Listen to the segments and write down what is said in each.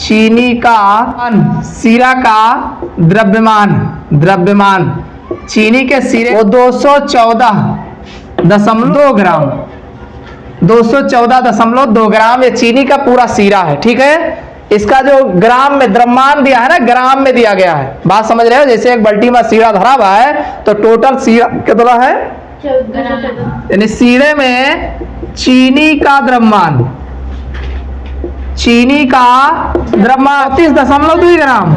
चीनी का सीरा का द्रव्यमान चीनी के सिरे वो 214.2 ग्राम 214.2 ग्राम ये चीनी का पूरा सीरा है। ठीक है, इसका जो ग्राम में द्रव्यमान दिया है ना, ग्राम में दिया गया है। बात समझ रहे हो? जैसे एक बाल्टी में सीरा धरा हुआ है तो टोटल सीरा कितना है, यानी सीरे में चीनी का द्रव्यमान 34.2 ग्राम।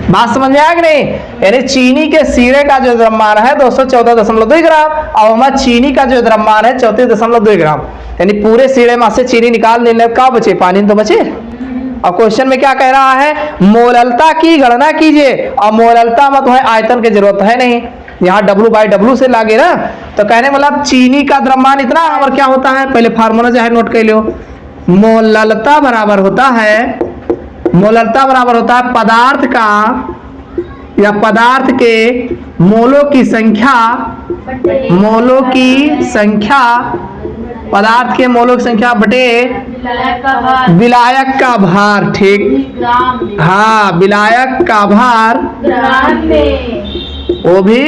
बात समझ में आया कि नहीं? यानी चीनी के सीरे का जो द्रव्यमान है 214.2 ग्राम और हमारा चीनी का जो द्रव्यमान है 34.2 ग्राम। यानी पूरे सीरे में से चीनी निकाल लेने का बचे, पानी तो बचे। और क्वेश्चन में क्या कह रहा है, मोललता की गणना कीजिए। और मोललता में तो है आयतन की जरूरत है नहीं, यहाँ W/W से लागे ना, तो कहने मतलब चीनी का द्रव्यमान इतना और क्या होता है, पहले फार्मूला जो है नोट कर लो। मोललता बराबर होता है पदार्थ का या पदार्थ के मोलों की संख्या पदार्थ के मोलों की संख्या बटे विलायक का भार। ठीक, हाँ, विलायक का भार वो भी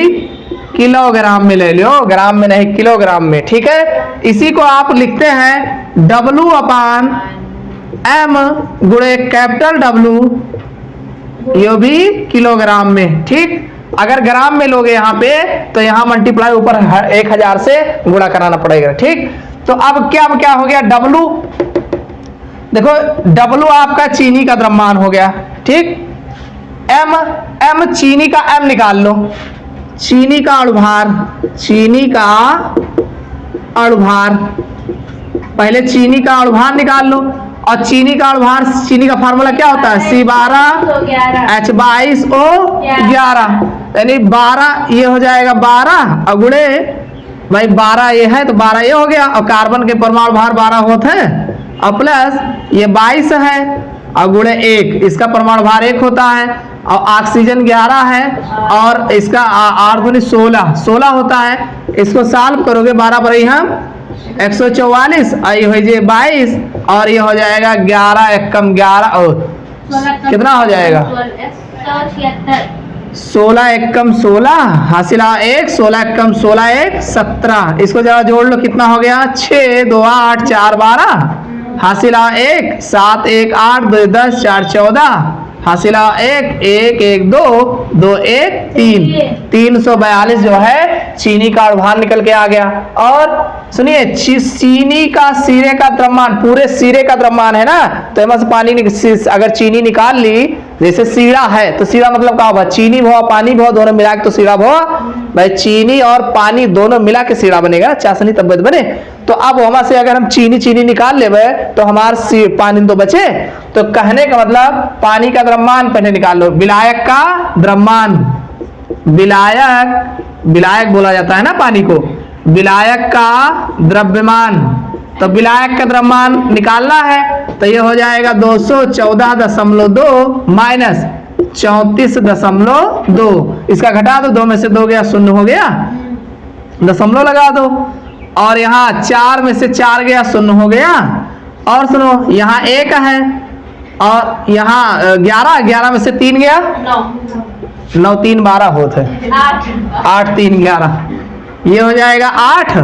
किलोग्राम में ले लो, ग्राम में नहीं, किलोग्राम में। ठीक है, इसी को आप लिखते हैं W/M गुणे कैपिटल W, ये भी किलोग्राम में। ठीक, अगर ग्राम में लोगे यहाँ पे तो यहाँ मल्टीप्लाई ऊपर 1000 से गुणा कराना पड़ेगा। ठीक, तो अब क्या हो गया, W, देखो W आपका चीनी का द्रव्यमान हो गया। ठीक, M चीनी का M निकाल लो, चीनी का अणुभार, पहले चीनी का अणुभार निकाल लो। और चीनी का फार्मूला क्या होता है, C12H22O11, यानी 12 ये हो जाएगा 12 और गुणे भाई 12 ये है तो 12 ये हो गया, और कार्बन के परमाणु भार 12 होते हैं और प्लस ये 22 है और गुणे 1, इसका परमाणु भार 1 होता है, और ऑक्सीजन 11 है और इसका 8 गुणे 16 होता है। इसको सॉल्व करोगे 12 पर हम 144 और ये हो जाए 22 और ये हो जाएगा 11 एकम 11 और कितना हो जाएगा 16 एकम 16 हासिला 1, 16 एकम 16 1 17। इसको जरा जोड़ लो, कितना हो गया 6 2 8 4 12 हासिला 1 7 1 8 2 10 4 14 हासिला 1 1 1 2 2 1 3 342 जो है चीनी का अणुभार निकल के आ गया। और सुनिए, चीनी का सीरे का द्रव्यमान, पूरे सीरे का द्रव्यमान है ना, तो इसमें से पानी अगर चीनी निकाल ली, जैसे सीरा है तो सीरा मतलब क्या होगा, चीनी भो पानी भो दोनों मिला के तो सीरा भो भाई, चीनी और पानी दोनों मिला के सीरा बनेगा, चाशनी तब बने। तो अब वहां से अगर हम चीनी निकाल लेवे तो हमारा पानी तो बचे। तो कहने का मतलब पानी का द्रव्यमान पहले निकाल लो, विलायक का द्रव्यमान, विलायक बोला जाता है ना पानी को, विलायक का द्रव्यमान। तो विलायक का द्रव्यमान निकालना है तो ये हो जाएगा 214.2 माइनस 34.2, इसका घटा दो, 2 में से 2 गया 0 हो गया, दशमलव लगा दो, और यहाँ 4 में से 4 गया 0 हो गया। और सुनो, यहाँ 1 है और यहाँ 11 में से 3 गया 9 3 12 होते हैं 8 3 11, ये हो जाएगा 8,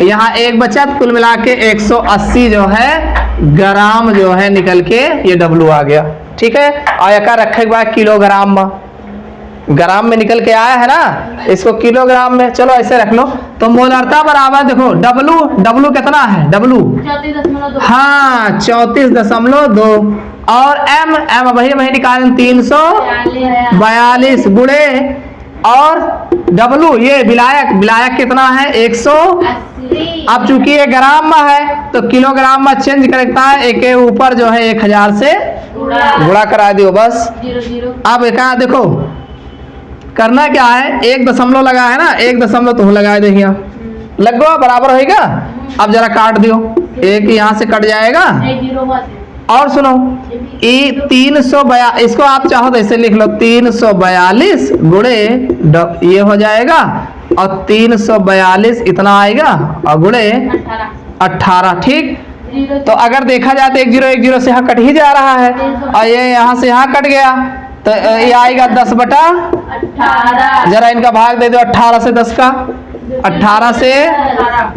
यहाँ 1 बचा, कुल मिला के 180 जो है ग्राम जो है निकल के ये W आ गया। ठीक है, और एक रखे के बाद किलोग्राम में, ग्राम में निकल के आया है ना, इसको किलोग्राम में चलो ऐसे रख लो। तो मोलरता बराबर देखो W कितना है, W 34.2, हाँ 34.2, और M वही निकालें 342 गुणे, और W ये विलायक कितना है 180। अब चूंकि ये ग्राम में है तो किलोग्राम में चेंज करता है, एक के ऊपर जो है 1000 से गुणा करा दियो बस। अब एक देखो करना क्या है, 1 दशमलव लगा है ना, 1 दशमलव तो लगा देखिए, लगो बराबर होएगा। अब जरा काट दियो, 1 यहाँ से कट जाएगा। और सुनो, 342, इसको आप चाहो तो ऐसे लिख लो, 342 गुणे ये हो जाएगा, और 342 इतना आएगा और गुणे 18। ठीक, तो अगर देखा जाए तो 1 0 से यहाँ कट ही जा रहा है और ये यहाँ से यहाँ कट गया तो ये आएगा 10/18। जरा इनका भाग दे दो 18 से 10 का। 18 से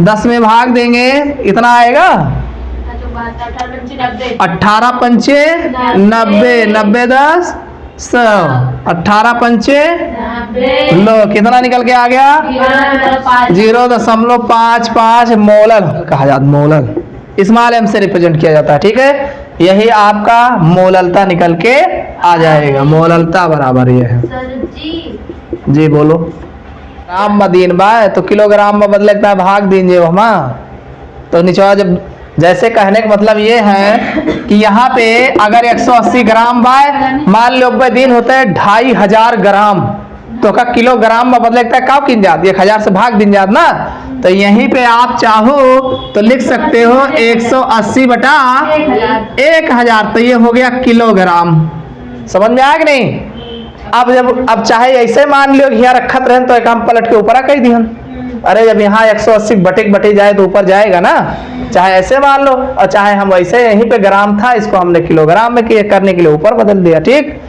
10 में भाग देंगे इतना आएगा 18 पंचे 90, 90 10 100, 18 पंचे लो कितना निकल के आ गया 0.55 मोलर कहा जाता, मोलर स्मॉल m से रिप्रेजेंट किया जाता है। ठीक है, यही आपका मोललता निकल के आ जाएगा। मोललता बराबर ये है जी। बोलो ग्राम में दिन बाय तो किलोग्राम में बदले है भाग दीजिए हमा तो नीचे जब जैसे कहने का मतलब ये है कि यहाँ पे अगर 180 ग्राम बाय मान लो दिन होता है 2500 ग्राम तो का किलोग्राम में बदले का किन जात 1000 से भाग दिन जात ना। तो यहीं पे आप चाहो तो लिख सकते हो 180/1000 तो ये हो गया किलोग्राम। समझ में आया कि नहीं? अब चाहे ऐसे मान लो यहाँ रखत रहे तो एक हम पलट के ऊपर कह दिहन। अरे जब यहाँ 180 बटे जाए तो ऊपर जाएगा ना। चाहे ऐसे मान लो और चाहे हम वैसे यहीं पे ग्राम था इसको हमने किलोग्राम में करने के लिए ऊपर बदल दिया। ठीक,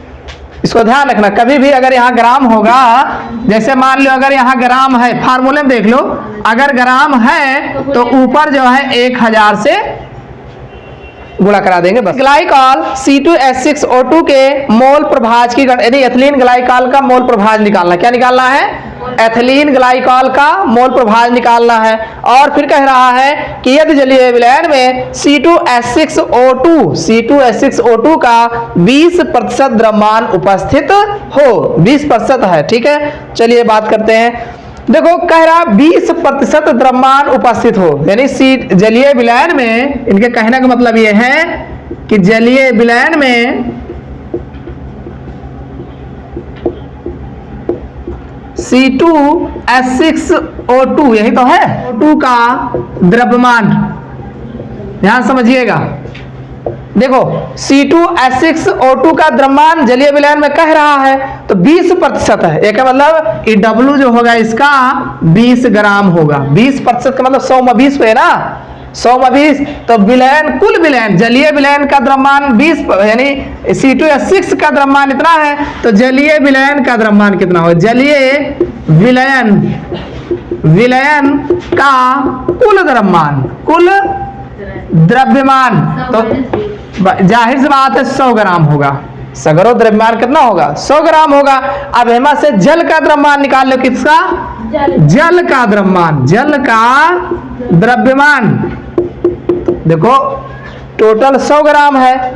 इसको ध्यान रखना। कभी भी अगर यहाँ ग्राम होगा जैसे मान लो अगर यहाँ ग्राम है फार्मूले में देख लो अगर ग्राम है तो ऊपर जो है 1000 से गुणा करा देंगे बस। ग्लाइकॉल C2H6O2 के मोल प्रभाज की यानी एथिलीन ग्लाइकॉल का मोल प्रभाज निकालना। क्या निकालना है? एथिलीन ग्लाइकॉल का मोल प्रभाज निकालना है। और फिर कह रहा है कि यदि जलीय विलयन में C2H6O2 का 20% द्रव्यमान उपस्थित हो। 20% है। ठीक है, चलिए बात करते हैं। देखो कह रहा 20% द्रव्यमान उपस्थित हो यानी जलीय विलयन में इनके कहने का मतलब यह है कि जलीय विलयन में C2H6O2 यही तो है O2 का द्रव्यमान। ध्यान समझिएगा। देखो C2H6O2 का द्रव्यमान जलीय विलयन में कह रहा है तो 20% है। एक मतलब W जो होगा इसका 20 ग्राम होगा। 20% का मतलब 100 में 20 पे ना 100 में 20 तो विलयन कुल विलयन जलीय विलयन का द्रव्यमान 20 यानी C2H6 का द्रव्यमान इतना है तो जलीय विलयन का द्रव्यमान कितना होगा? जलीय विलयन का कुल द्रव्यमान कुल द्रव्यमान तो जाहिर सी बात है 100 ग्राम होगा। सगरो द्रव्यमान कितना होगा? 100 ग्राम होगा। अब हेमा से जल का द्रव्यमान निकाल लो। किसका? जल का द्रव्यमान। जल का द्रव्यमान देखो टोटल 100 ग्राम है।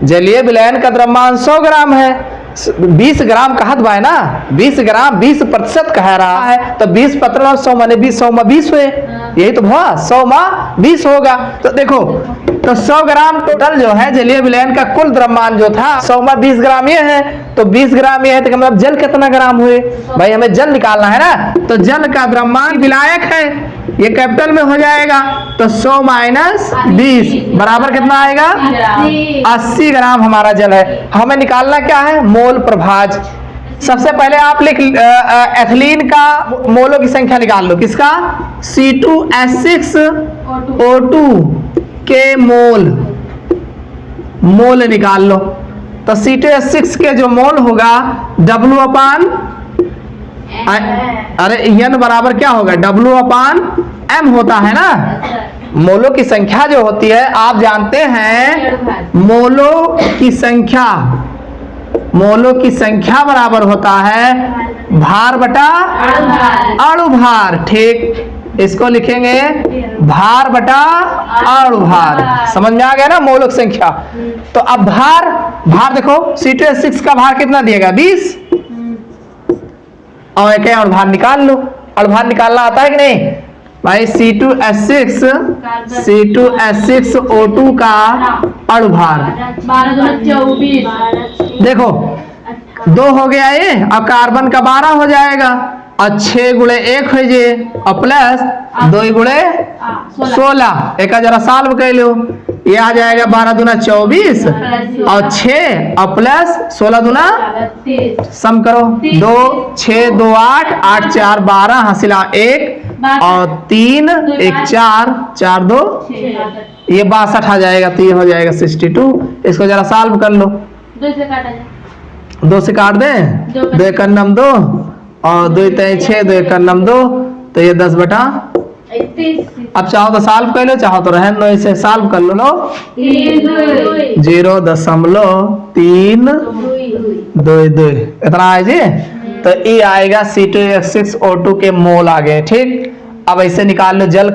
जलीय विलयन का द्रव्यमान 100 ग्राम है। 20 ग्राम कहत बा है ना 20 ग्राम 20% कह रहा है तो 20 100 माने 20 100 में 20 हुए यही तो हुआ 100 में 20 होगा। तो देखो तो 100 ग्राम टोटल जो है जलीय विलयन का कुल द्रव्यमान जो था 100 में 20 ग्राम ये है तो 20 ग्राम ये है तो मतलब जल कितना ग्राम हुए भाई हमें जल निकालना है ना। तो जल का द्रव्यमान विलायक है ये कैपिटल में हो जाएगा तो 100 माइनस 20 बराबर कितना आएगा 80 ग्राम हमारा जल है। हमें निकालना क्या है? मोल प्रभाज। सबसे पहले आप लिख एथिलीन का मोलों की संख्या निकाल लो। किसका? C2H6O2 के मोल निकाल लो। तो C2H6 के जो मोल होगा W/m अरे n बराबर क्या होगा? W/m होता है ना। मोलों की संख्या जो होती है आप जानते हैं मोलों की संख्या बराबर होता है भार बटा अणु भार। ठीक, इसको लिखेंगे भार बटा अणु भार। समझ में आ गया ना मोलों की संख्या। तो अब भार देखो C2H6 का भार कितना दिएगा 20 और एक और भार निकाल लो। और भार निकालना आता है कि नहीं भाई? C2H6O2 का अणु भार देखो 2 हो गया ये और कार्बन का 12 हो जाएगा और 6 गुणे 1 हो जाए और प्लस 2 गुणे 16 एक जरा साल्व कर लो ये आ जाएगा 12 दूना 24 और 6 और प्लस 16 दूना सम करो 2 6 2 8 8 4 12 हासिला 1 और 3 1 4 4 2 ये 62 आ जाएगा। तो ये हो जाएगा 62। इसको जरा सॉल्व कर लो। 2 से काट दें 2 एक नम 2 और 2 3 6 2 एक नम 2 तो ये 10 बटा। अब चाहो तो सॉल्व कर लो, चाहो तो रहने दो, इसे सॉल्व कर लो। 0.322 इतना है जी। तो ये आएगा C2H6O2 के मोल आ गए। ठीक, अब ऐसे निकाल लो जल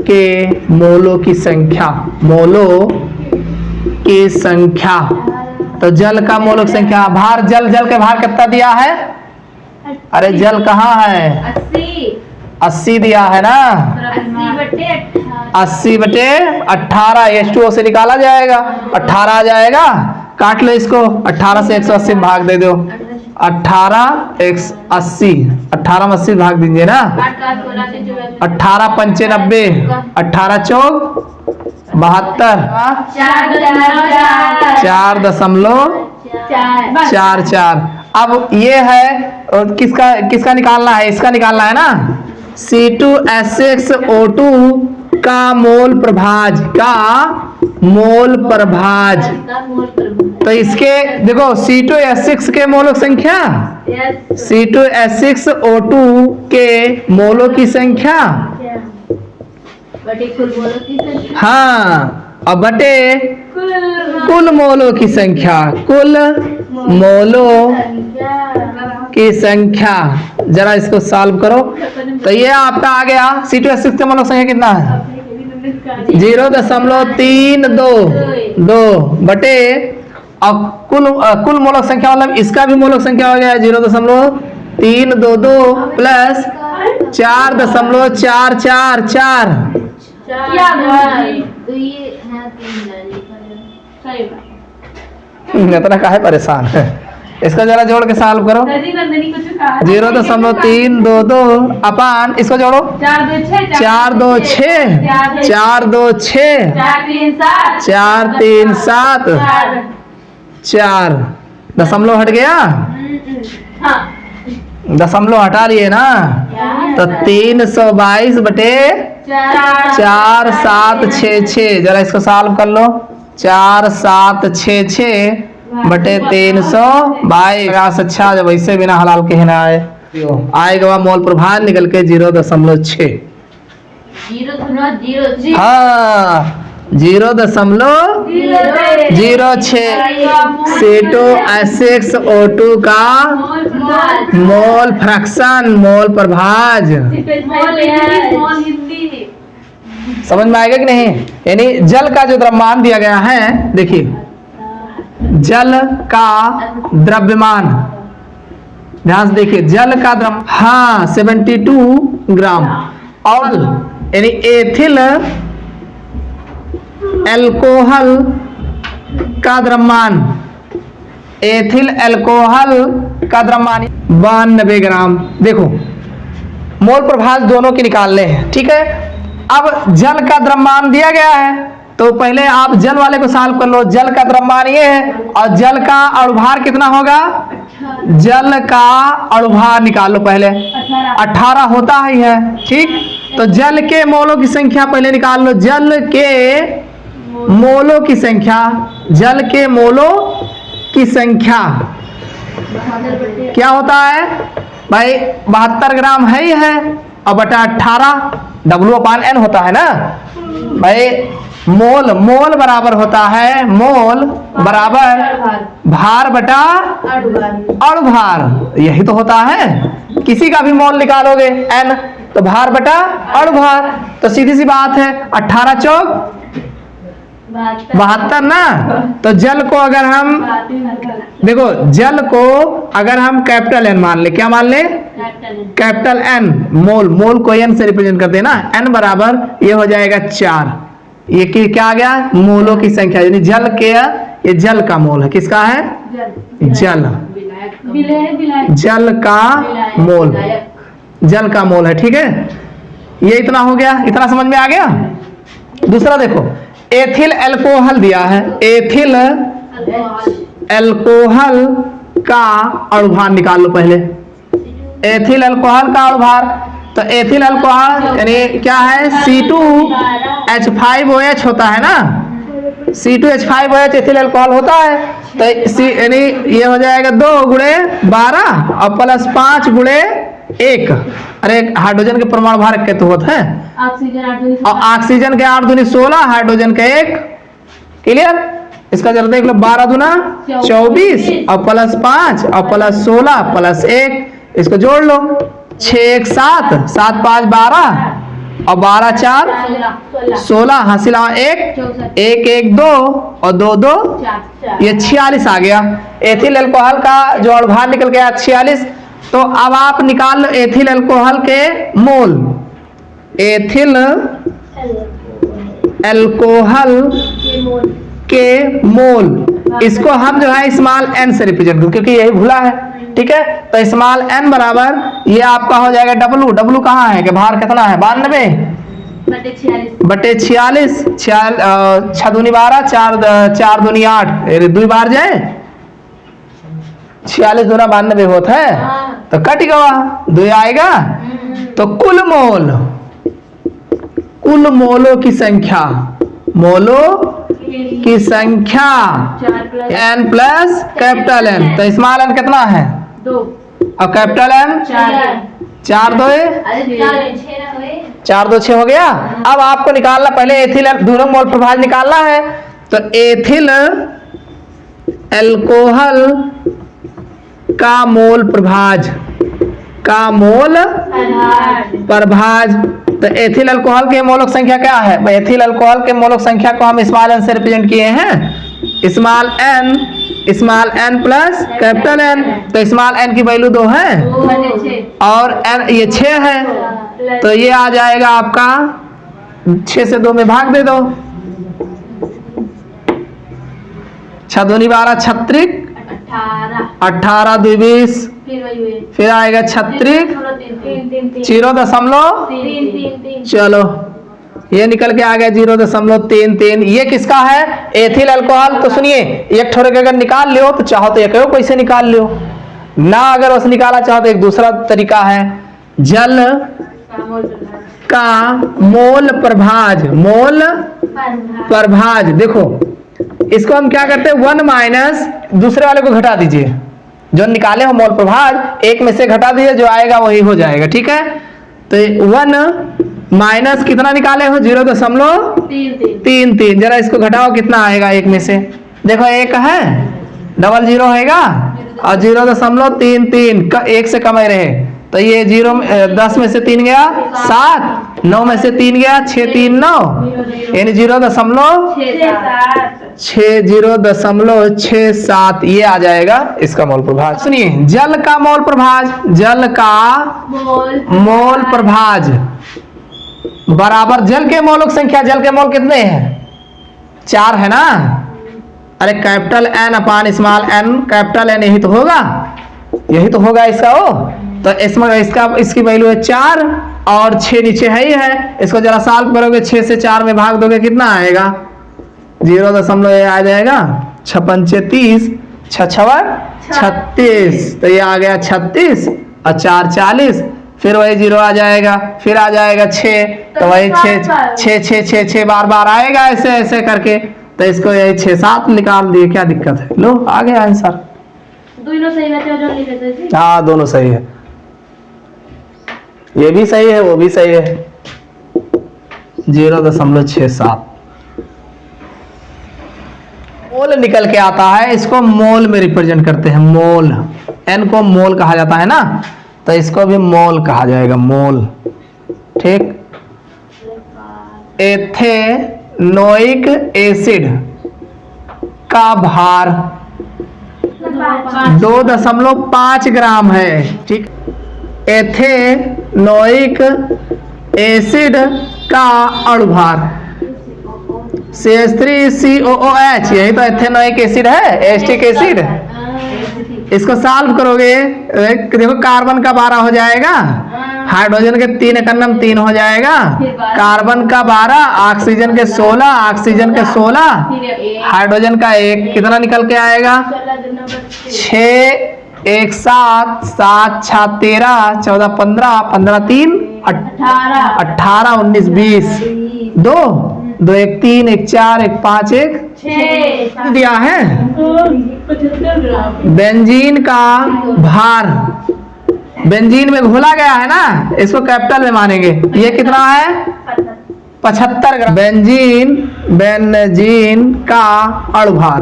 के मोलों की संख्या। की संख्या, तो जल का मोलों की संख्या, भार जल के भार कितना दिया है? अरे जल कहाँ है? 80 दिया है ना। 80/18 H2O से निकाला जाएगा, 18 आ जाएगा। काट लो इसको, 18 से 180 भाग दे दो। 18 180, 18 में 80 भाग दीजिए ना। 18 95, 18 चौक 72, 4.44। अब ये है किसका निकालना है? इसका निकालना है ना। C2H6O2 का मोल प्रभाज। तो इसके देखो C2H6 के मोलों की संख्या, C2H6O2 के मोलों की संख्या, हाँ, और बटे कुल मोलों की संख्या। कुल मोलों की संख्या, जरा इसको सॉल्व करो। तो ये आपका आ गया C2H6 के मोलों की संख्या कितना है? 0.322 बटे और कुल मोलों की संख्या, मतलब इसका भी मोलों की संख्या हो गया 0.322 प्लस 4.444। इतना काहे परेशान है? इसका जरा जोड़ के सॉल्व करो। 0.322 अपान इसको जोड़ो 4 2 6 4 3 7 4 दशमलव हट गया। दशमलव हटा लिए ना, तो 322 बटे 4766। जरा इसको सॉल्व कर लो। 4766 बटे 322। अच्छा, जब ऐसे बिना हलाल के ना आएगा मोल प्रभाव निकल के 0.6। हाँ, 0.06 C2H6O2 का मोल फ्रैक्शन, मोल प्रभाज। समझ में आएगा कि नहीं? यानी जल का जो द्रव्यमान दिया गया है, देखिए जल का द्रव्यमान, ध्यान से देखिए जल का द्रव्य, हाँ 72 ग्राम। और यानी एथिल एल्कोहल का द्रव्यमान, एथिल एल्कोहल का द्रव्यमान 92 ग्राम। देखो मोल प्रभाज दोनों के निकालने हैं, ठीक है। अब जल का द्रव्यमान दिया गया है, तो पहले आप जल वाले को सॉल्व कर लो। जल का द्रव्यमान ये है, और जल का अणुभार कितना होगा? जल का अणुभार निकाल लो पहले, 18 होता ही है, ठीक। तो जल के मोलों की संख्या पहले निकाल लो। जल के मोलों की संख्या, जल के मोलों की संख्या क्या होता है भाई? 72 ग्राम है ही है, और बटा 18 W/N होता है ना भाई। मोल बराबर होता है, मोल बराबर भार बटा अणुभार, यही तो होता है। किसी का भी मोल निकालोगे N, तो भार बटा अणुभार, तो सीधी सी बात है 18 चौक 72 ना। तो जल को अगर हम देखो, जल को अगर हम कैपिटल N मान ले, क्या मान ले? Capital N। मोल को N से रिप्रेजेंट करते हैं ना। N बराबर ये हो जाएगा 4। ये क्या आ गया? मोलों की संख्या, यानी जल के, ये जल का मोल है। किसका है? जल का मोल, जल का मोल है, ठीक है। ये इतना हो गया, इतना समझ में आ गया। दूसरा देखो, एथिल अल्कोहल दिया है, एथिल अल्कोहल का अणुभार निकाल लो पहले। एथिल अल्कोहल का अणुभार, तो एथिल अल्कोहल यानी क्या है, C2H5OH होता है ना, C2H5OH एथिल अल्कोहल होता है। तो यानी ये हो जाएगा 2 गुणे 12 और प्लस 5 गुणे 1। अरे हाइड्रोजन के परमाणु भार के तो होते हैं, और ऑक्सीजन के 8 दूनी 16, हाइड्रोजन के 1। क्लियर? इसका जरा देख लो, 12 दूना 24 और प्लस 5 और प्लस 16 प्लस 1, इसको जोड़ लो। 6 1 7, 7 5 12 और 12 4 16, हासिल 1 1 1 2 और 2 2, ये 46 आ गया। एथिल अल्कोहल का जो अणुभार निकल गया 46। तो अब आप निकाल लो एथिल अल्कोहल के मोल। एथिल अल्कोहल के मोल, इसको हम जो है स्मॉल n से रिप्रेजेंट करें क्योंकि यही भूला है। ठीक है, तो स्मॉल n बराबर ये आपका हो जाएगा W। W कहाँ है कि भार कितना है, 92 बटे 46। 6 दूनी 12, 4 दूनी 8, 2 बार जाए 46 दूना 92 होता है, तो कट गवा 2 आएगा। तो कुल मोलों की संख्या, मोलों की संख्या n प्लस कैपिटल N। तो स्मॉल n कितना है 2 और कैपिटल M 4 2 4 2 6 हो गया। अब आपको निकालना पहले एथिल दोनों मोल प्रभाज निकालना है। तो एथिल अल्कोहल का मोल प्रभाज, का मोल प्रभाज। तो एथिल अल्कोहल के मोलक संख्या क्या है, एथिल अल्कोहल के मोलक संख्या को हम स्मॉल n से रिप्रेजेंट किए हैं, small n plus capital N। तो स्मॉल n की वैल्यू 2 है और n ये 6 है, तो ये आ जाएगा आपका 6 से 2 में भाग दे दो। 6 दूनी 12 36, 18 2 20, फिर आएगा 36 0.3। चलो ये निकल के आ गया 0.33। ये किसका है, एथिल अल्कोहल। तो सुनिए, एक ठोर के अगर निकाल लियो तो चाहो तो एक कैसे निकाल लियो ना, अगर उसे निकाला चाहो तो एक दूसरा तरीका है, जल का मोल प्रभाज। मोल प्रभाज देखो, इसको हम क्या करते हैं, 1 माइनस दूसरे वाले को घटा दीजिए, जो निकाले हो मोल प्रभाज एक में से घटा दीजिए, जो आएगा वही हो जाएगा। ठीक है, तो 1 माइनस कितना निकाले हो 0.33। जरा इसको घटाओ कितना आएगा एक में से, देखो एक है, डबल 0 होगा और 0.33 एक से कम ही रहे, तो ये 10 में से 3 गया 7, 9 में से 3 गया 6 3 9, यानी 0.67 ये आ जाएगा इसका मोल प्रभाज। सुनिए, जल का मोल प्रभाज, जल का मोल प्रभाज बराबर जल के मोलों की संख्या। जल के मोल कितने हैं, 4 है ना। अरे कैपिटल N अपान स्मॉल n, कैपिटल N यही तो होगा, यही तो होगा इसका। तो इसमें इसकी वैल्यू है 4 और 6 नीचे है ही है। इसको जरा सॉल्व करोगे, 6 से 4 में भाग दोगे कितना आएगा, 0. आ जाएगा 6 5 30, 6 6 36, तो ये आ गया 36 और 4 40, फिर वही 0 आ जाएगा, फिर आ जाएगा 6, तो वही 6 बार आएगा ऐसे ऐसे करके। तो इसको यही 6 7 निकाल दिए, क्या दिक्कत है, लो आ गया आंसर। दोनों सही है, हाँ दोनों सही है, ये भी सही है वो भी सही है। 0.67 मोल निकल के आता है, इसको मोल में रिप्रेजेंट करते हैं। मोल, n को मोल कहा जाता है ना, तो इसको भी मोल कहा जाएगा, मोल। ठीक, एथेनोइक एसिड का भार 2.5 ग्राम है। ठीक, एथेनोइक एसिड का अणुभार CH3COOH, यही तो एथेनोइक एसिड है, एस्टिक एसिड। इसको सॉल्व करोगे, देखो कार्बन का 12 हो जाएगा हाइड्रोजन के 3 का नाम 3 हो जाएगा, कार्बन का 12, ऑक्सीजन के 16, ऑक्सीजन के 16, हाइड्रोजन का 1, कितना निकल के आएगा 6 1 7 7 6 13 14 15 15 3 18 19 20 2 2 1 3 1 4 1 5 1 6 दिया है। बेंजीन का भार, बेंजीन में घोला गया है ना, इसको कैपिटल में मानेंगे। ये कितना है 75 ग्राम। बेंजीन का अणुभार,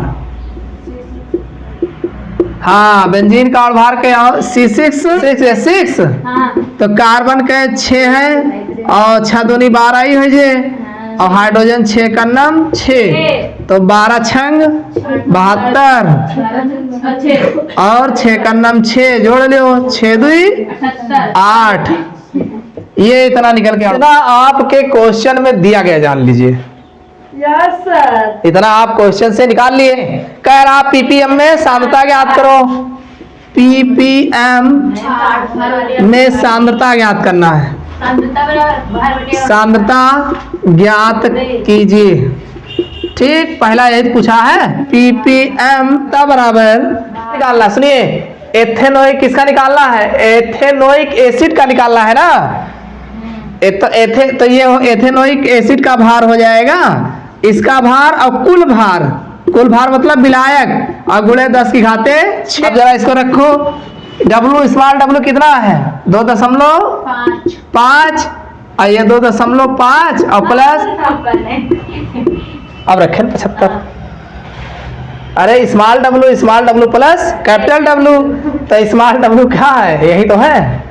हाँ बेंजीन का अणुभार के C6 तो कार्बन के 6 है और 6 दूनी 12 ही है जे, और हाइड्रोजन 6 का नाम 6 तो 12 छंग 72 और 6 का नाम 6 जोड़ लियो, 6 2 8। ये इतना निकल के इतना आपके क्वेश्चन में दिया गया, जान लीजिए। Yes sir. इतना आप क्वेश्चन से निकाल लिए। कह रहा पीपीएम में सांद्रता ज्ञात करो, पीपीएम में सांद्रता ज्ञात करना है, सांद्रता ज्ञात कीजिए। ठीक, पहला यही पूछा है, पीपीएम का बराबर निकालना। सुनिए, एथेनोइक किसका निकालना है, एथेनोइक एसिड का निकालना है ना। तो ये एथेनोइक एसिड का भार हो जाएगा, इसका भार और कुल भार मतलब विलायक और गुणे 10 की घाते 6। अब जरा इसको रखो, डब्लू स्मॉल डब्लू कितना है 2.5 और ये 2.5 और प्लस, अब रखें 75। अरे small W plus capital W, तो स्मॉल डब्लू क्या है, यही तो है,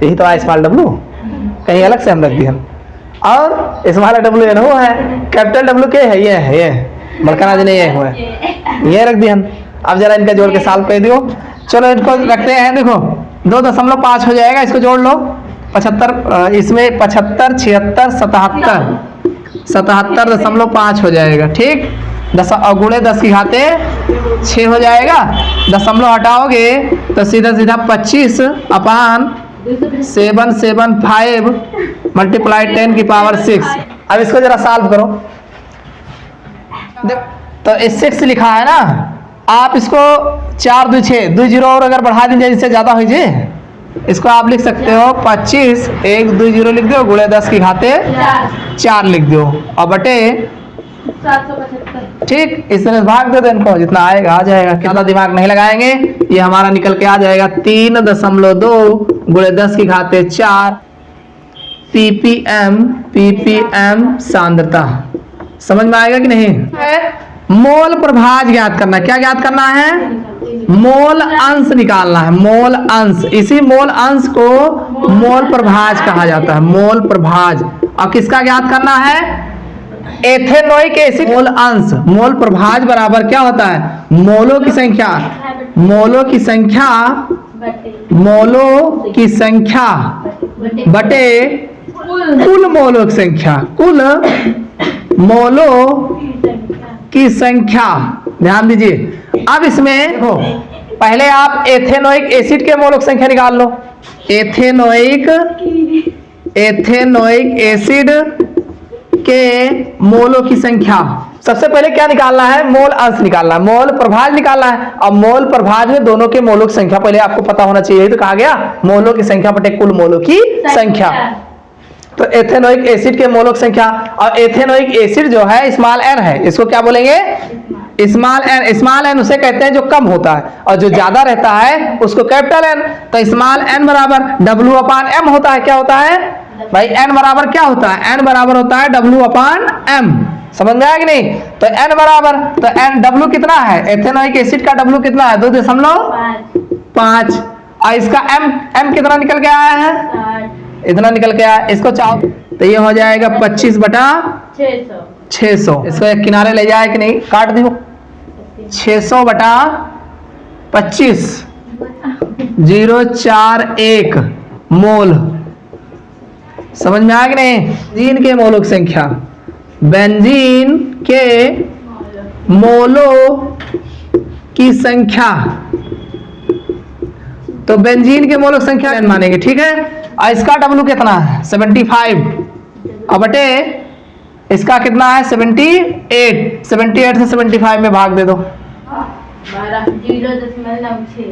यही तो है स्मॉल डब्लू, कहीं अलग से हम रख दिए। और स्मॉल डब्लू ये है, कैपिटल डब्लू के है, ये बड़का जी नहीं ये हुआ है, ये रख दिए हम। अब जरा इनका जोड़ के साल पे दियो, चलो इनको रखते हैं। देखो 2.5 हो जाएगा, इसको जोड़ लो 75, इसमें 75 76 77.5 हो जाएगा। ठीक, 10 और गुणे 10 की घाते 6 हो जाएगा। दशमलव हटाओगे तो सीधा 25 अपान 775 मल्टीप्लाई 10 की पावर 6। अब इसको जरा सॉल्व करो। तो 6 लिखा है ना, आप इसको 4 2 6 2 0 और अगर बढ़ा दीजिए जिससे ज्यादा हो जाए, इसको आप लिख सकते हो 25 1 2 0 लिख दो, गुणे 10 की घाते 4 लिख दो और बटे 775। ठीक, इस तरह भाग दे दो इनको, जितना आएगा आ जाएगा, ज्यादा दिमाग नहीं लगाएंगे, ये हमारा निकल के आ जाएगा 3.2 गुणे 10 की घाते 4 पीपीएम सांद्रता। समझ में आएगा कि नहीं। मोल प्रभाज ज्ञात करना, क्या ज्ञात करना है, मोल अंश निकालना है, मोल अंश। इसी मोल अंश को मोल प्रभाज कहा जाता है, मोल प्रभाज। और किसका ज्ञात करना है, एथेनोइक एसिड मोल अंश। मोल प्रभाज बराबर क्या होता है, मोलों की संख्या बटे कुल मोलों की संख्या, कुल मोलों की संख्या। ध्यान दीजिए। अब इसमें देखो, पहले आप एथेनोइक एसिड के मोलों की संख्या निकाल लो। एथेनोइक एसिड के मोलों की संख्या। सबसे पहले क्या निकालना है, मोल अंश निकालना है, मोल प्रभाज निकालना है। और मोल प्रभाज में दोनों के मोलों की संख्या पहले आपको पता होना चाहिए, तो कहा गया मोलों की संख्या बटे कुल मोलों की संख्या। तो एथेनोइक एसिड के मोलों की संख्या, और एथेनोइक एसिड जो है स्मॉल एन है, इसको क्या बोलेंगे, स्मॉल एन उसे कहते हैं जो कम होता है, और जो ज्यादा रहता है उसको कैपिटल एन। तो स्मॉल एन बराबर W अपान M होता है। क्या होता है भाई, एन बराबर क्या होता है, एन बराबर होता है W अपान M। समझ में आया कि नहीं। तो एन बराबर, तो एन W कितना है, एथेनोइक एसिड का W कितना है 2.5, और इसका M कितना निकल के आया है, इतना निकल के आया। इसको चाहो तो ये हो जाएगा 25/600। इसको एक किनारे ले जाए कि नहीं, काट दो 600/25 041 मोल। समझ में आया कि नहीं। बेंजीन के मोलों की संख्या, बेंजीन के मोलों की संख्या, तो बेंजीन के मोलों की संख्या मानेंगे। ठीक है, और इसका W कितना है 75, अब बटे इसका कितना है 78, 78 से 75 में भाग दे दो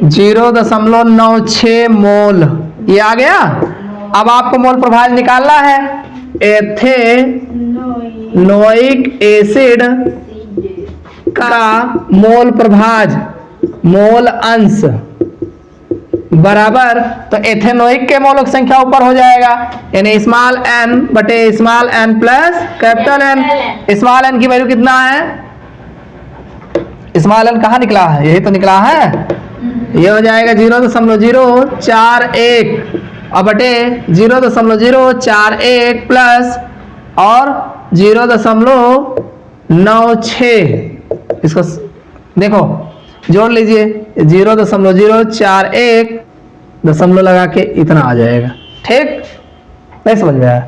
0.96 मोल, ये आ गया। अब आपको मोल प्रभाज निकालना है। एथेनोइक एसिड का मोल प्रभाज, मोल अंश बराबर, तो एथेनोइक के मोलों की संख्या ऊपर हो जाएगा, यानी स्मॉल n बटे small n plus capital N। Small n की वैल्यू कितना है, स्मॉल n कहाँ निकला है, यही तो निकला है, ये हो जाएगा 0.041 और बटे 0.041 प्लस और 0.96, इसको देखो जोड़ लीजिए, 0.041 दशमलव लगा के इतना आ जाएगा। ठीक, नहीं समझ में आया,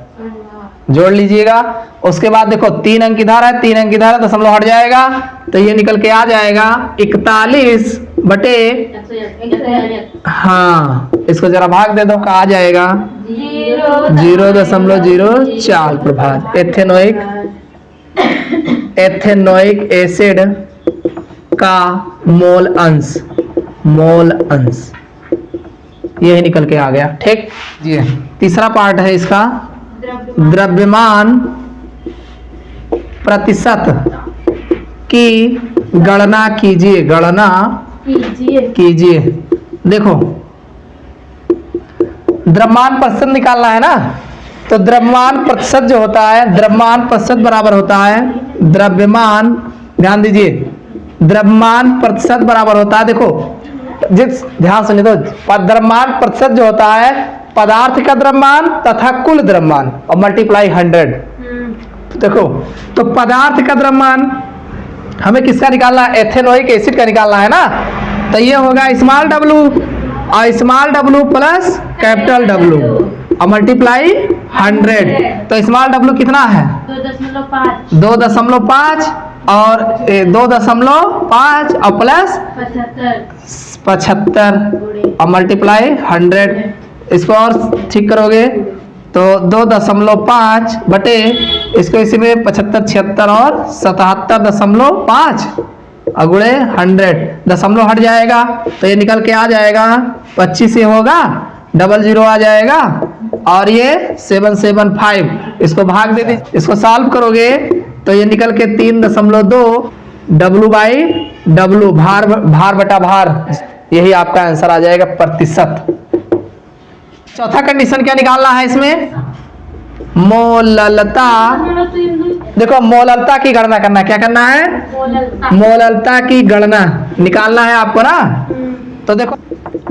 जोड़ लीजिएगा। उसके बाद देखो 3 अंक की धारा है, 3 अंक की धारा दशमलव हट जाएगा, तो ये निकल के आ जाएगा 41 बटे, हाँ इसको जरा भाग दे दो, कहा आ जाएगा 0.04 प्रभाज। एथेनोइक एसिड का मोल अंश, मोल अंश यही निकल के आ गया। ठीक जी, तीसरा पार्ट है इसका, द्रव्यमान प्रतिशत की गणना कीजिए, गणना कीजिए। देखो द्रव्यमान प्रतिशत निकालना है ना, तो द्रव्यमान प्रतिशत जो होता है, द्रव्यमान प्रतिशत बराबर होता है द्रव्यमान, ध्यान दीजिए, द्रव्यमान प्रतिशत बराबर होता है, देखो जिस ध्यान सुनिए तो, द्रव्यमान प्रतिशत जो होता है पदार्थ का द्रव्यमान तथा कुल द्रव्यमान और मल्टीप्लाई 100। देखो तो पदार्थ का द्रव्यमान हमें किसका निकालना है, एथेनोइक एसिड का निकालना है ना, तो ये होगा स्मॉल w और small w plus capital W और मल्टीप्लाई 100। तो स्मॉल w कितना है 2.5 और 2.5 और प्लस 75 और मल्टीप्लाई 100। इसको और ठीक करोगे तो 2.5 बटे इसको इसी में 75, 76 और 77.5 अगुड़े 100, दशमलव हट जाएगा तो ये निकल के आ जाएगा 25 से होगा, 00 आ जाएगा और ये 775। इसको भाग दे दीजिए, इसको सॉल्व करोगे तो ये निकल के 3.2 W/W, भार बटा भार, यही आपका आंसर आ जाएगा प्रतिशत। चौथा कंडीशन क्या निकालना है इसमें, मोललता। देखो मोललता की गणना करना, क्या करना है, मोललता की गणना निकालना है आपको ना। तो देखो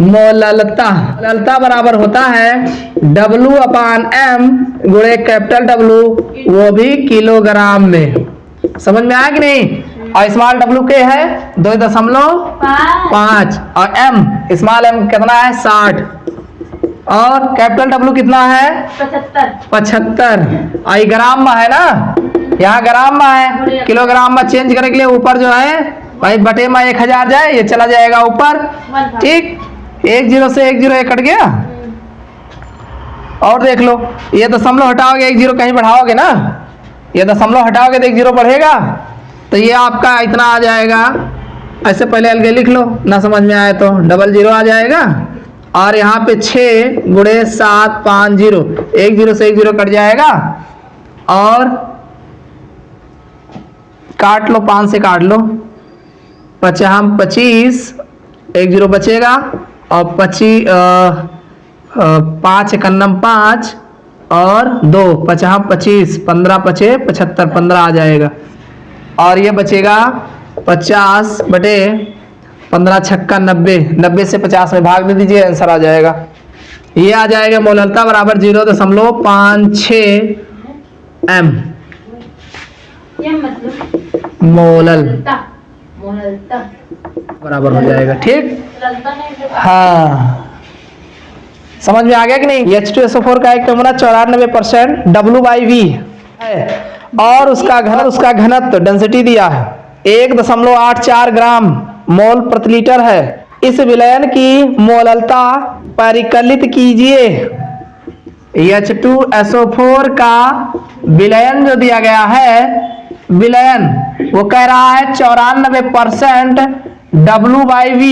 मोललता बराबर होता है W/M गुणे कैपिटल W, वो भी किलोग्राम में। समझ में आया कि नहीं। और स्मॉल W के है 2.5 और M, स्मॉल M कितना है 60 और कैपिटल W कितना है 75 और ये ग्राम में है ना, यहाँ ग्राम में है, किलोग्राम में चेंज करने के लिए ऊपर जो है भाई बटे में 1000 जाए, ये चला जाएगा ऊपर। ठीक, 10 से 10 कट गया। और देख लो ये दशमलव हटाओगे 10 कहीं बढ़ाओगे ना, ये दशमलव हटाओगे तो 10 बढ़ेगा, तो ये आपका इतना आ जाएगा। ऐसे पहले अलग लिख लो, ना समझ में आए तो 00 आ जाएगा और यहाँ पे 6 गुणे 7 5 0, 10 से 10 कट जाएगा और काट लो, 5 से काट लो, 25 10 बचेगा और 5 एकन्नम 5 और 2 25 15 पचे 75, 15 आ जाएगा और ये बचेगा 50 बटे 15 छक्का 90, 90 से 50 में भाग दे दीजिए, आंसर आ जाएगा। ये आ जाएगा मोललता बराबर 0.56 M मोललता बराबर हो जाएगा। ठीक, हाँ समझ में आ गया कि नहीं। H2SO4 का एक नमूना 94% W/V है और उसका घनत्व डेंसिटी दिया है 1.84 ग्राम मोल प्रति लीटर है। इस विलयन की मोललता परिकलित कीजिए। H2SO4 का विलयन जो दिया गया है, विलयन वो कह रहा है 94% W/V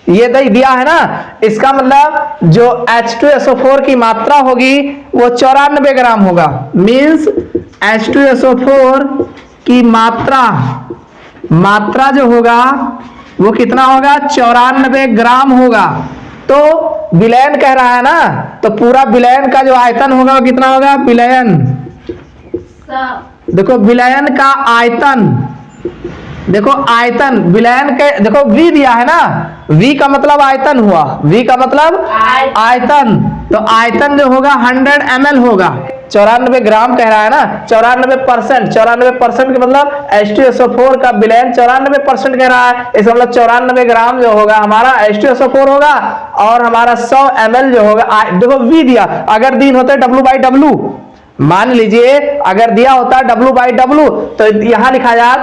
ये दिया है ना। इसका मतलब जो H2SO4 की मात्रा होगी वो 94 ग्राम होगा। मीन्स H2SO4 की मात्रा जो होगा वो कितना होगा, 94 ग्राम होगा। तो विलयन कह रहा है ना, तो पूरा विलयन का जो आयतन होगा वो कितना होगा, विलयन देखो, विलयन का आयतन देखो, आयतन विलयन के देखो V दिया है ना, V का मतलब आयतन हुआ, V का मतलब आयतन। तो आयतन जो होगा 100 ml होगा। 94 ग्राम कह रहा है ना, 94% का मतलब H2SO4 का विलयन 94% कह रहा है। इसका मतलब 94 ग्राम जो होगा हमारा H2SO4 होगा, और हमारा 100 ml जो होगा, देखो V दिया, अगर दिन होते W/W, मान लीजिए अगर दिया होता W/W, तो यहां लिखा जाए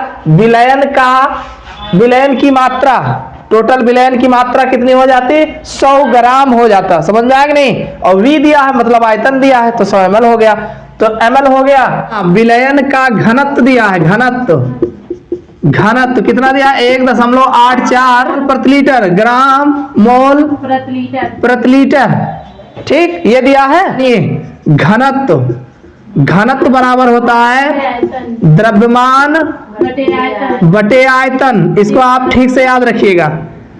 विलयन की मात्रा, टोटल विलयन की मात्रा कितनी हो जाती, 100 ग्राम हो जाता। समझ में आया कि नहीं। और V दिया है मतलब आयतन दिया है, तो 100 ml हो गया, तो ml हो गया। विलयन का घनत्व दिया है, घनत्व कितना दिया है, 1.84 प्रति लीटर, ग्राम मोल प्रति लीटर। ठीक, ये दिया है। ये घनत्व बराबर होता है द्रव्यमान बटे आयतन। इसको आप ठीक से याद रखिएगा,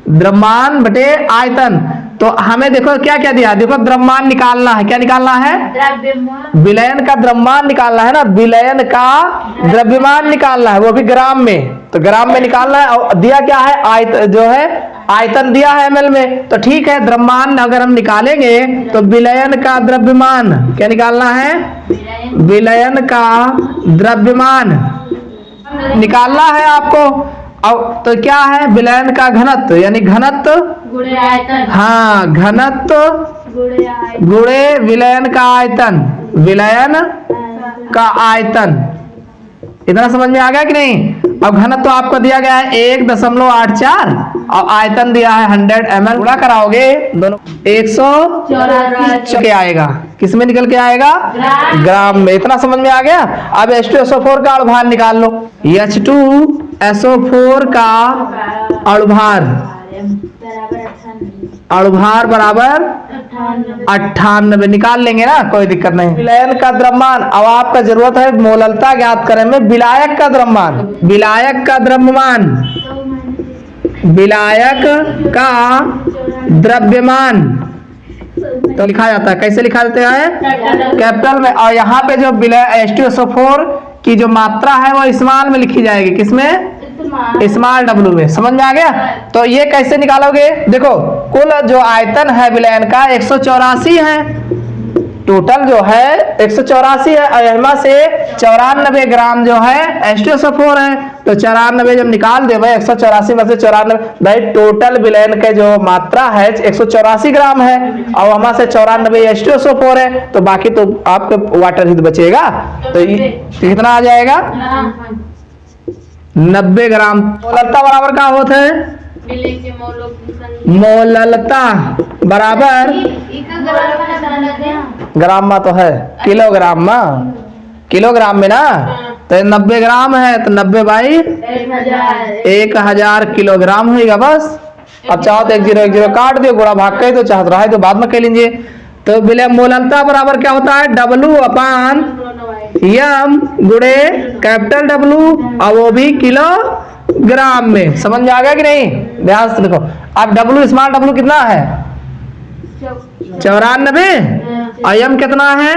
द्रव्यमान बटे आयतन। तो हमें देखो क्या क्या दिया है, देखो द्रव्यमान निकालना है। क्या निकालना है, विलयन का द्रव्यमान निकालना है ना, विलयन का द्रव्यमान निकालना है, वो भी ग्राम में। तो ग्राम में निकालना है। और दिया क्या है, आयतन जो है, आयतन दिया है ml में। तो ठीक है, द्रव्यमान अगर हम निकालेंगे तो विलयन का द्रव्यमान, क्या निकालना है, विलयन का द्रव्यमान निकालना है आपको। अब तो क्या है, विलयन का घनत्व, यानी घनत्व गुणे आयतन। हाँ, घनत्व गुणे विलयन का आयतन, विलयन का आयतन। इतना समझ में आ गया कि नहीं। अब घनत्व आपको दिया गया है 1.84 और आयतन दिया है 100 ml। गुणा कराओगे दोनों 184 के आएगा, किस में निकल के आएगा, ग्राम में। इतना समझ में आ गया। अब H2SO4 का अणुभार निकाल लो। H2SO4 का अणुभार बराबर 98 निकाल लेंगे ना, कोई दिक्कत नहीं। विलयन का द्रव्यमान, अब आपका जरूरत है मोललता ज्ञात करने में। विलायक का द्रव्यमान, विलायक का द्रव्यमान तो लिखा जाता है, कैसे लिखा जाता है, कैपिटल में। और यहाँ पे जो H2SO4 की जो मात्रा है वो स्मॉल में लिखी जाएगी, किसमें, स्मॉल W में। समझ में आ गया। तो ये कैसे निकालोगे, देखो कुल जो आयतन है विलयन का 184 है, टोटल जो है 184 है, और यहाँ से 94 ग्राम जो है H2SO4 है। तो 94 जब निकाल दे भाई, 184 में से 94, भाई टोटल विलयन के जो मात्रा है 184 ग्राम है, और वहां से 94 H2SO4 है, तो बाकी तो आपका वाटर ही बचेगा। तो कितना आ जाएगा, 90 ग्राम। मोललता बराबर क्या होता है, मोललता बराबर ग्राम में तो है, किलोग्राम में ना। तो 90 ग्राम है, तो 90/1000 किलोग्राम होगा बस। अब चाहो तो 1 काट दियो, गुणा भाग कर, तो चाहते रहा तो बाद में कह लीजिए। तो मोललता बराबर क्या होता है, W/M गुणे कैपिटल W, और वो भी किलोग्राम में। समझ में आ गया कि नहीं। ध्यान से देखो, अब W स्मॉल W कितना है, 94, और M कितना है,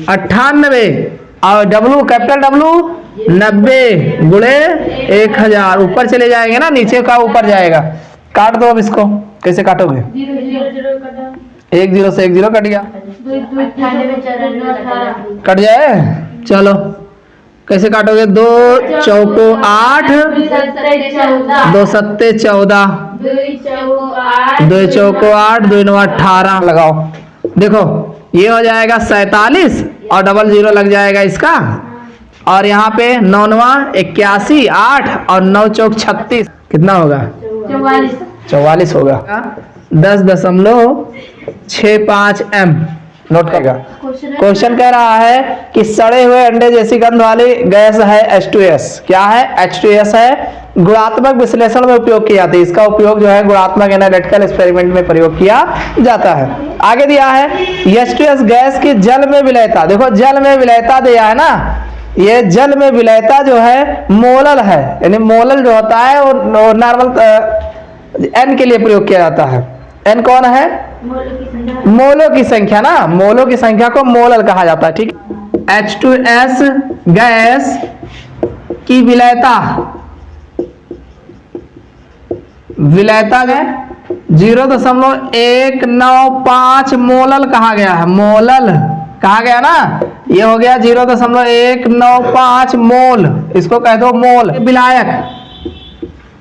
98, और W कैपिटल W 90 गुणे 1000। ऊपर चले जाएंगे ना, नीचे का ऊपर जाएगा। काट दो अब इसको, कैसे काटोगे, 1 0 से 1 0 कट गया, कट जाए। चलो कैसे काटोगे, 2 चौको 8, 2 सत्ते 14, 2 चौको 8, 2 9 18 लगाओ। देखो ये हो जाएगा 47, और डबल 0 लग जाएगा इसका। और यहाँ पे 9 9 81, 8 और 9 चौक 36, कितना होगा, 44 होगा। 10.65 m। नोट करेगा। क्वेश्चन कह रहा है कि सड़े हुए अंडे जैसी गंध वाली गैस है H2S। क्या है? H2S है। गुणात्मक विश्लेषण में उपयोग की जाती है। इसका उपयोग जो है गुणात्मक एनालिटिकल एक्सपेरिमेंट में प्रयोग किया जाता है। आगे दिया है H2S गैस की जल में विलयता। देखो जल में विलयता दिया है ना, ये जल में विलयता जो है मोलल है, यानी मोलल जो होता है वो नॉर्मल n के लिए प्रयोग किया जाता है। n कौन है? मोलों की संख्या ना, मोलों की संख्या को मोलल कहा जाता है। ठीक। H2S गैस की विलयता है 0.195 मोलल कहा गया है। मोलल कहा गया ना, ये हो गया 0.195 मोल, इसको कह दो मोल। विलायक,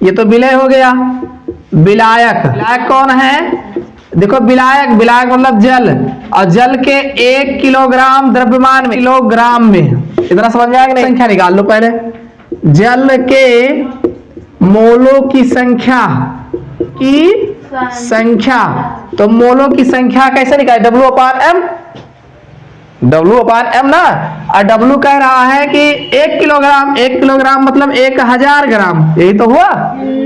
ये तो विलय हो गया। विलायक, विलायक कौन है? देखो विलायक, विलायक मतलब जल, और जल के 1 किलोग्राम द्रव्यमान में, किलोग्राम में, इतना समझ में आएगा? संख्या निकाल लो पहले। जल के मोलों की संख्या तो मोलों की संख्या कैसे निकाले? W/m, W/m ना। और W कह रहा है कि 1 किलोग्राम, 1 किलोग्राम मतलब 1000 ग्राम, यही तो हुआ।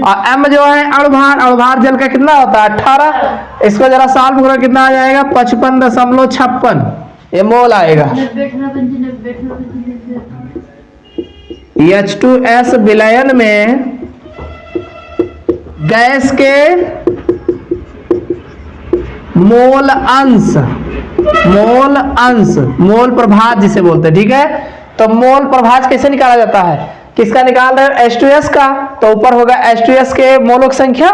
और m जो है अणुभार, अणुभार जल का कितना होता है? 18। इसको जरा सॉल्व करो, कितना आ जाएगा? 55.56, ये मोल आएगा। H2S विलयन में गैस के मोल अंश, मोल प्रभाज जिसे बोलते हैं। ठीक है, तो मोल प्रभाज कैसे निकाला जाता है? किसका निकाल रहे हो? H2S का। तो ऊपर होगा H2S के मोलों की संख्या,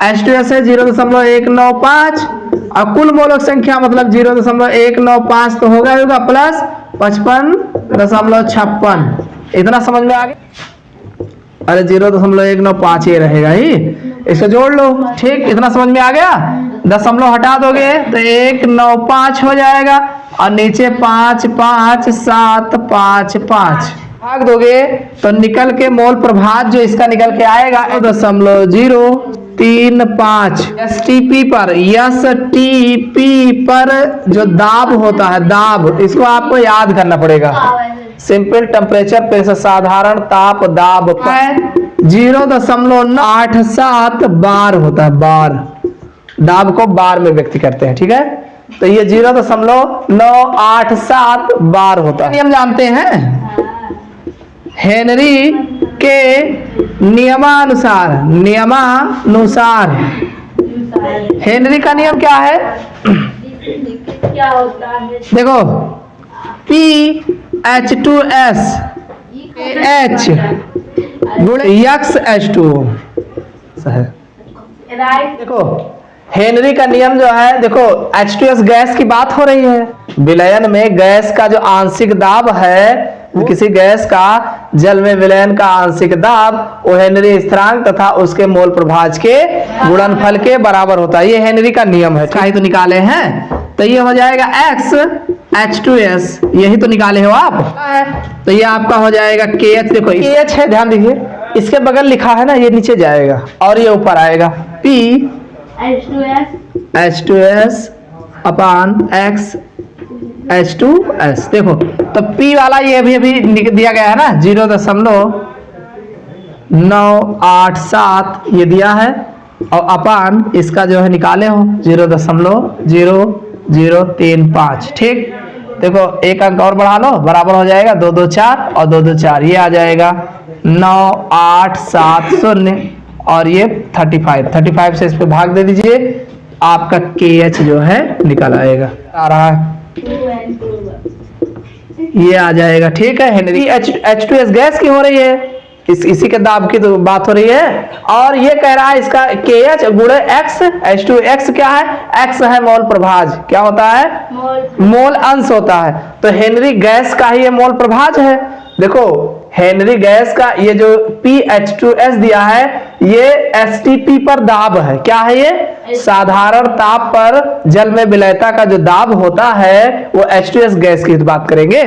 H2S है 0.195, और कुल मोलों की संख्या मतलब 0.195 तो होगा प्लस 55.56। इतना समझ में आ गया? अरे 0.195 ये रहेगा ही, इसको जोड़ लो। ठीक, इतना समझ में आ गया? दशमलव हटा दोगे तो 195 हो जाएगा, और नीचे 55755 भाग दोगे तो निकल के मोल प्रभाज जो इसका निकल के आएगा 0.035। STP पर जो दाब होता है, दाब, इसको आपको याद करना पड़ेगा। सिंपल टेम्परेचर प्रेशर, साधारण ताप दाब है 0.87 बार होता है। बार, दाब को बार में व्यक्त करते हैं। ठीक है, तो ये 0.987 बार होता है। नियम जानते हैं? हेनरी के नियमानुसार, हेनरी का नियम क्या है? क्या होता है? देखो PH2S H गुणे X H2O। देखो हेनरी का नियम जो है, देखो H2S गैस की बात हो रही है। विलयन में गैस का जो आंशिक दाब है, किसी गैस का जल में विलयन का आंशिक दाब वो हेनरी स्थिरांक तथा उसके मोल प्रभाज के गुणनफल के बराबर होता है। ये हेनरी का नियम है। क्या ही तो निकाले हैं, तो ये हो जाएगा X H2S, यही तो निकाले हो आप। तो ये आपका हो जाएगा KH। देखो KH है, ध्यान दीजिए, इसके बगल लिखा है ना, ये नीचे जाएगा और ये ऊपर आएगा P H2S अपान X H2S। देखो तो P वाला ये अभी दिया गया है ना, 0.987 ये दिया है, और अपान इसका जो है निकाले हो 0.0035। ठीक, देखो एक अंक और बढ़ा लो, बराबर हो जाएगा 2 2 4 और 2 2 4, ये आ जाएगा 9870, और ये 35 से इस पे भाग दे दीजिए, आपका KH जो है निकल आएगा। आ रहा है, ये आ जाएगा। ठीक है, हेनरी H2S गैस की हो रही है, इसी के दाब की तो बात हो रही है, और ये कह रहा है इसका KH गुणे X H2X क्या है? X है मोल प्रभाज। क्या होता है? मोल अंश होता है। तो हेनरी गैस का ही ये मोल प्रभाज है। देखो हेनरी गैस का ये जो PH2S दिया है, ये STP पर दाब है। क्या है ये? साधारण ताप पर जल में विलयता का जो दाब होता है वो H2S गैस की बात करेंगे।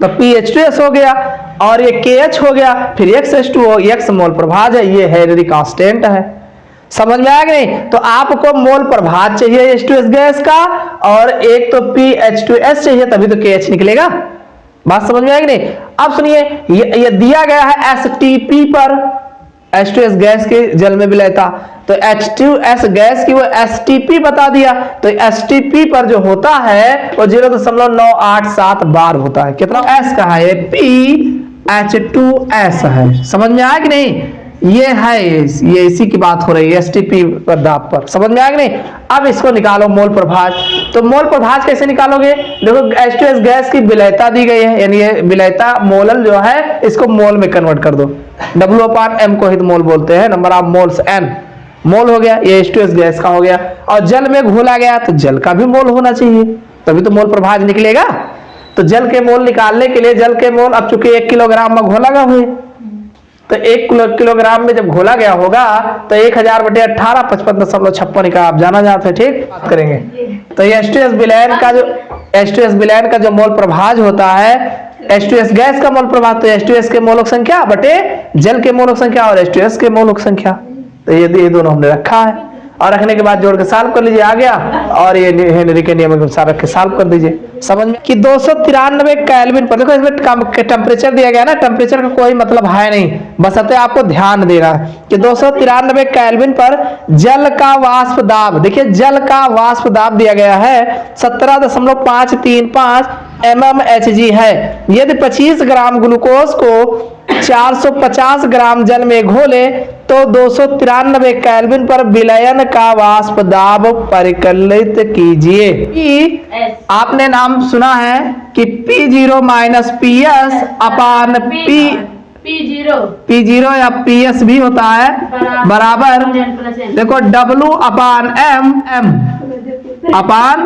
तो PH2S हो गया, और ये KH हो गया, फिर X H2O, X मोल प्रभाज है, ये हेनरी कांस्टेंट है। समझ में आया कि नहीं? तो आपको मोल प्रभाज चाहिए H2S गैस का, और एक तो PH2S चाहिए, तभी तो KH निकलेगा। बात समझ में आया कि नहीं? अब सुनिए, ये दिया गया है STP पर, H2S गैस के जल में विलयता, तो H2S गैस की वो STP बता दिया, तो STP पर जो होता है वो 0.987 बार होता है। कितना S का है? PH2S है। समझ में आया कि नहीं? ये है, ये इसी की बात हो रही है STP पर दाब पर। समझ में आया कि नहीं? अब इसको निकालो मोल प्रभाज। तो मोल प्रभाज कैसे निकालोगे? देखो H2S गैस की विलयता दी गई है, यानी ये विलयता मोलल जो है इसको मोल में कन्वर्ट कर दो। W/M को ही तो मोल बोलते हैं, नंबर ऑफ मोल्स N। मोल हो गया, ये H2S गैस का हो गया, और जल में घोला गया तो जल का भी मोल होना चाहिए, तभी तो मोल प्रभाज निकलेगा। तो जल के मोल निकालने के लिए, जल के मोल अब चूंकि 1 किलोग्राम में घोला गया हुए, तो 1 किलोग्राम में जब घोला गया होगा तो 1000/18 55.56 का आप जाना जाते हैं। ठीक, बात करेंगे। तो ये H2S विलयन का जो मोल प्रभाज होता है, H2S गैस का मोल प्रभाज, तो H2S के मोलक संख्या बटे जल के मोलक संख्या और H2S के मोलक संख्या, तो ये दोनों हमने रखा है, और रखने के बाद जोड़ के सॉल्व कर लीजिए, आ गया। और ये हेनरी के नियम के अनुसार रख के सॉल्व कर दीजिए। समझ में कि 293 केल्विन पर, देखो इसमें टेम्परेचर दिया गया ना, टेम्परेचर का कोई मतलब है नहीं, बस आपको ध्यान देना है कि 293 केल्विन पर जल का वाष्प दाब, देखिए जल का वाष्प दाब दिया गया है 17.535 mmHg है। यदि 25 ग्राम ग्लूकोज को 450 ग्राम जल में घोले तो 293 केल्विन पर विलयन का वाष्प दाब परिकलित कीजिए। आपने नाम सुना है कि P0 माइनस PS अपान P0 या PS भी होता है बराबर, देखो W/M अपान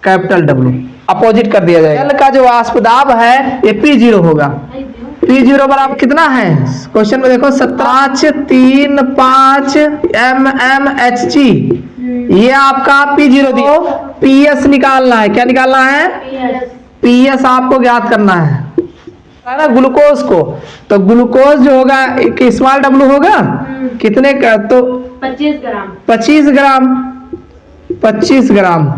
कैपिटल W, अपोजिट कर दिया जाएगा। जल का जो वाष्प दाब है ये P0 होगा। P0 बराबर कितना है क्वेश्चन में? देखो 1735 mmHg, ये आपका P0 दिया। PS निकालना है, क्या निकालना है? PS आपको ज्ञात करना है ना ग्लूकोज को, तो ग्लूकोज जो होगा एक स्मॉल W होगा कितने का? तो 25 ग्राम।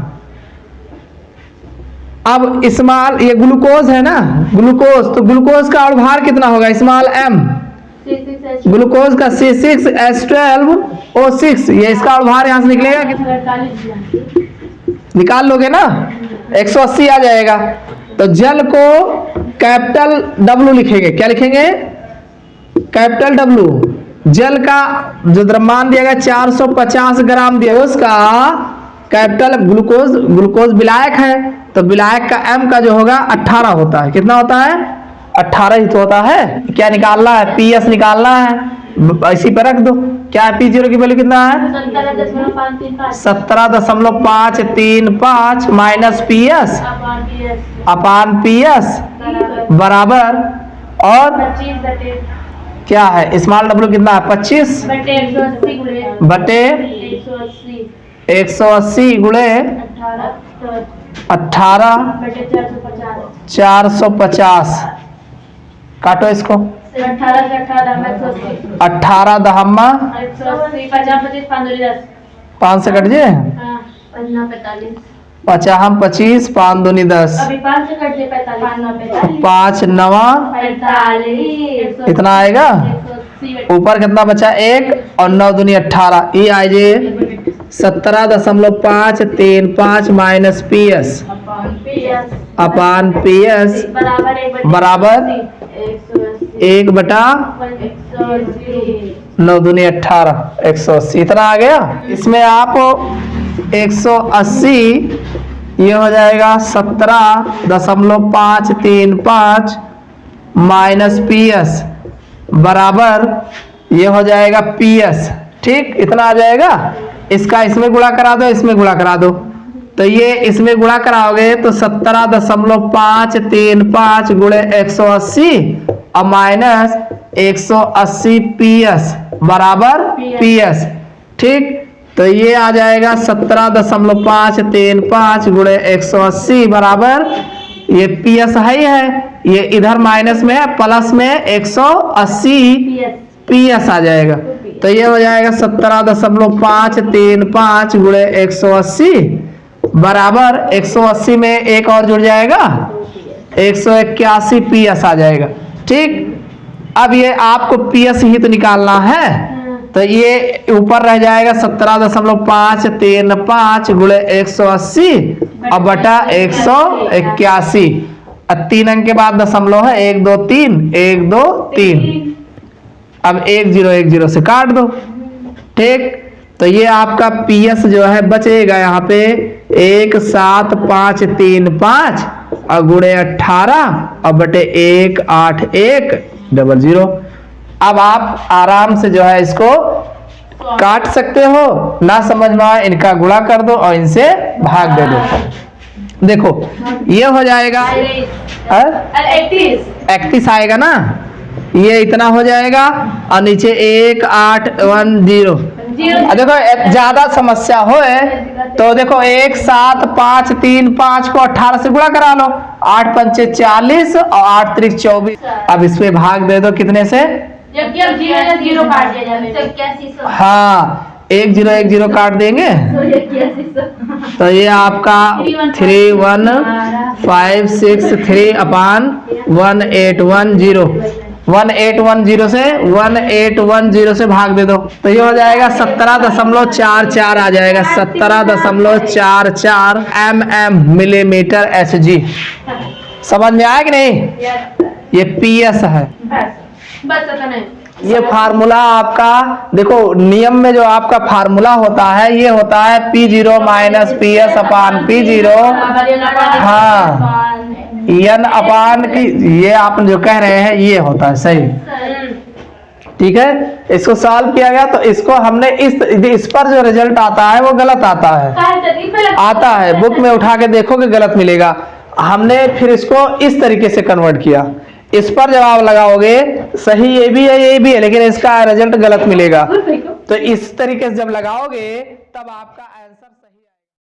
अब स्मॉल, ये ग्लूकोज है ना, ग्लूकोज, तो ग्लूकोज का अणुभार कितना होगा? स्मॉल m, ग्लूकोज का C6H12O6, ये इसका अणुभार यहां से निकलेगा कितना? निकाल लोगे ना, 180 आ जाएगा। तो जल को कैपिटल W लिखेंगे, क्या लिखेंगे? Capital W। जल का जो द्रव्यमान दिया गया 450 ग्राम दिया, उसका कैपिटल ग्लूकोज विलायक है, तो विलायक का M का जो होगा 18 होता है। कितना होता है? 18 ही तो होता है। क्या निकालना है? PS निकालना है, इसी पर रख दो। क्या है? P0 की वैल्यू कितना है? 17.535 माइनस PS अपान PS बराबर, और क्या है? स्मॉल W कितना है? 25 बटे 180 गुणे 18 450। काटो इसको, 18 दहम्मा 5 से कट जाए, 50 25 5 दूनी 10, 5 9 कितना आएगा? ऊपर कितना बचा? 1 और 9 दूनी 18, ये आ जाए 17.535 माइनस PS अपान PS बराबर 1/9 दूनी 18, 180, इतना आ गया। इसमें आप 180, ये हो जाएगा 17.535 माइनस PS बराबर, ये हो जाएगा PS। ठीक, इतना आ जाएगा। इसका इसमें गुणा करा दो, इसमें गुणा करा दो, तो ये इसमें गुणा कराओगे तो 17.535 गुणे 180 और माइनस 180 PS बराबर PS। ठीक, तो ये आ जाएगा 17.535 गुणे 180 बराबर, ये PS है ही है, ये इधर माइनस में है, प्लस में 180 PS आ जाएगा। तो ये हो जाएगा 17.535 गुणे 180 बराबर 180 में एक और जुड़ जाएगा 181 PS आ जाएगा। ठीक, अब ये आपको PS ही तो निकालना है, तो ये ऊपर रह जाएगा 17.535 गुणे 180 और बटा 181। 3 अंक के बाद दशमलव है, 1 2 3 1 2 3। अब 1 0 1 0 से काट दो। ठीक, तो ये आपका PS जो है बचेगा यहाँ पे 17535 और गुणे 18 और बटे 18100। अब आप आराम से जो है इसको काट सकते हो, ना समझ में आए इनका गुणा कर दो और इनसे भाग दे दो। देखो ये हो जाएगा 31 आएगा ना, ये इतना हो जाएगा और नीचे 1810। देखो ज्यादा समस्या हो तो देखो 17535 को 18 से गुणा करा लो, 8 पंचे 40 और 8 त्रिक 24। अब इसमें भाग दे दो कितने से, जीरो काट दिया जाएगा। हाँ 1 0 1 0 काट देंगे तो ये आपका 31563 अपान 1810। 1810 से 1810 से भाग दे दो तो ये हो जाएगा 17.44 आ जाएगा। 17.44 mm मिलीमीटर SG। समझ में आया कि नहीं? ये PS है। ये फार्मूला आपका देखो नियम में जो आपका फार्मूला होता है ये होता है P0 माइनस PS अपान P0। हाँ n अपान की ये आप जो कह रहे हैं ये होता है सही। ठीक है, इसको सॉल्व किया गया तो इसको हमने इस पर जो रिजल्ट आता है वो गलत आता है बुक में उठा के देखोगे गलत मिलेगा। हमने फिर इसको इस तरीके से कन्वर्ट किया, इस पर जवाब लगाओगे सही ये भी है लेकिन इसका रिजल्ट गलत मिलेगा। तो इस तरीके से जब लगाओगे तब आपका आंसर